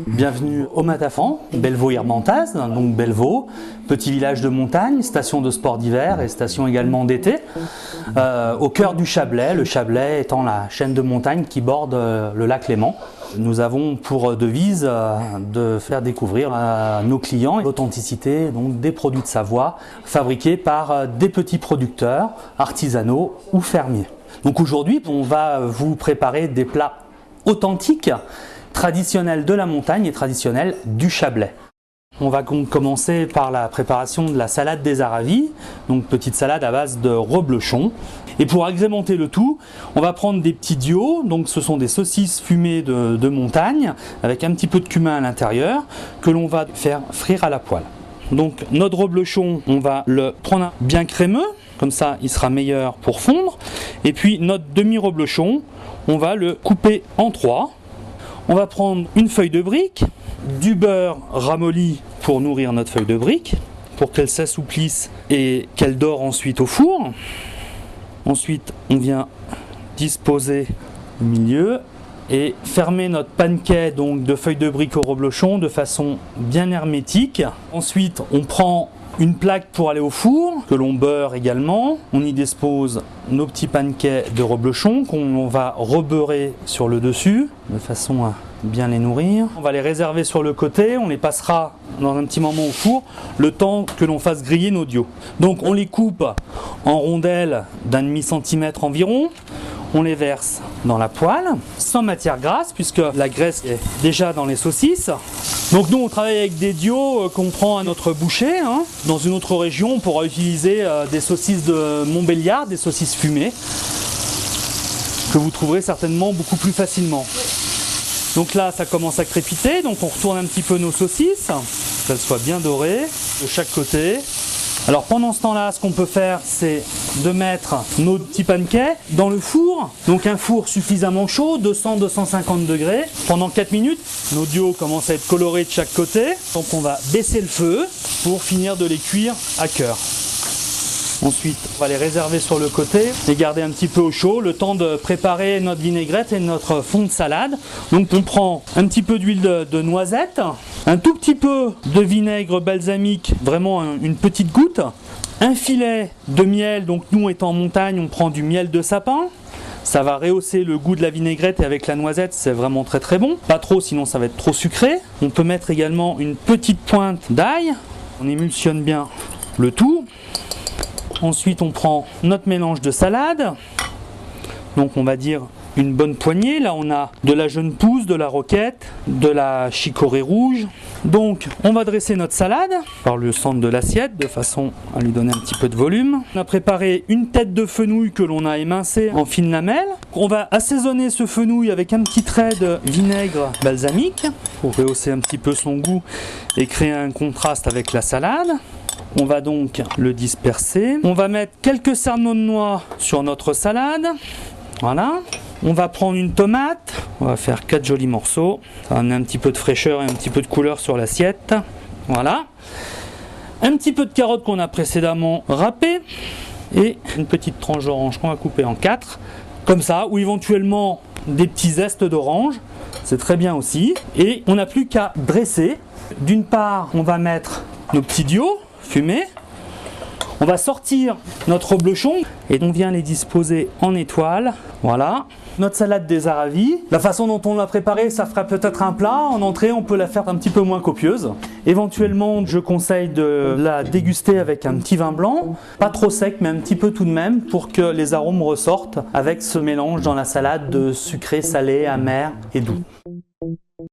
Bienvenue au Matafan, Bellevaux-Irmentaz, donc Bellevaux, petit village de montagne, station de sport d'hiver et station également d'été, au cœur du Chablais, le Chablais étant la chaîne de montagne qui borde le lac Léman. Nous avons pour devise de faire découvrir à nos clients l'authenticité des produits de Savoie fabriqués par des petits producteurs artisanaux ou fermiers. Donc aujourd'hui, on va vous préparer des plats authentiques, traditionnel de la montagne et traditionnel du Chablais. On va commencer par la préparation de la salade des Aravis, donc petite salade à base de reblochon. Et pour agrémenter le tout, on va prendre des petits dios, donc ce sont des saucisses fumées de montagne avec un petit peu de cumin à l'intérieur que l'on va faire frire à la poêle. Donc notre reblochon, on va le prendre bien crémeux, comme ça il sera meilleur pour fondre. Et puis notre demi-reblochon, on va le couper en trois. On va prendre une feuille de brique, du beurre ramolli pour nourrir notre feuille de brique, pour qu'elle s'assouplisse et qu'elle dore ensuite au four. Ensuite, on vient disposer au milieu et fermer notre panquet donc de feuilles de brique au reblochon de façon bien hermétique. Ensuite, on prend une plaque pour aller au four, que l'on beurre également. On y dispose nos petits panquets de reblochon qu'on va rebeurrer sur le dessus, de façon à bien les nourrir. On va les réserver sur le côté, on les passera dans un petit moment au four, le temps que l'on fasse griller nos dios. Donc on les coupe en rondelles d'un demi-centimètre environ. On les verse dans la poêle, sans matière grasse, puisque la graisse est déjà dans les saucisses. Donc nous, on travaille avec des dios qu'on prend à notre boucher. Dans une autre région, on pourra utiliser des saucisses de Montbéliard, des saucisses fumées, que vous trouverez certainement beaucoup plus facilement. Donc là, ça commence à crépiter, donc on retourne un petit peu nos saucisses, qu'elles soient bien dorées de chaque côté. Alors pendant ce temps-là, ce qu'on peut faire, c'est de mettre nos petits panquets dans le four. Donc un four suffisamment chaud, 200-250 degrés. Pendant 4 minutes, nos dios commencent à être colorés de chaque côté. Donc on va baisser le feu pour finir de les cuire à cœur. Ensuite, on va les réserver sur le côté, les garder un petit peu au chaud, le temps de préparer notre vinaigrette et notre fond de salade. Donc on prend un petit peu d'huile de noisette, un tout petit peu de vinaigre balsamique, vraiment une petite goutte, un filet de miel, donc nous étant en montagne, on prend du miel de sapin. Ça va rehausser le goût de la vinaigrette et avec la noisette, c'est vraiment très très bon. Pas trop, sinon ça va être trop sucré. On peut mettre également une petite pointe d'ail. On émulsionne bien le tout. Ensuite, on prend notre mélange de salade, donc on va dire une bonne poignée. Là, on a de la jeune pousse, de la roquette, de la chicorée rouge. Donc, on va dresser notre salade par le centre de l'assiette de façon à lui donner un petit peu de volume. On a préparé une tête de fenouil que l'on a émincée en fines lamelles. On va assaisonner ce fenouil avec un petit trait de vinaigre balsamique pour rehausser un petit peu son goût et créer un contraste avec la salade. On va donc le disperser. On va mettre quelques cerneaux de noix sur notre salade. Voilà. On va prendre une tomate. On va faire 4 jolis morceaux. Ça va amener un petit peu de fraîcheur et un petit peu de couleur sur l'assiette. Voilà. Un petit peu de carotte qu'on a précédemment râpée. Et une petite tranche d'orange qu'on va couper en 4. Comme ça. Ou éventuellement des petits zestes d'orange. C'est très bien aussi. Et on n'a plus qu'à dresser. D'une part, on va mettre nos petits dios fumés. On va sortir notre reblochon et on vient les disposer en étoile. Voilà. Notre salade des Aravis. La façon dont on l'a préparée, ça fera peut-être un plat. En entrée, on peut la faire un petit peu moins copieuse. Éventuellement, je conseille de la déguster avec un petit vin blanc. Pas trop sec, mais un petit peu tout de même pour que les arômes ressortent avec ce mélange dans la salade de sucré, salé, amer et doux.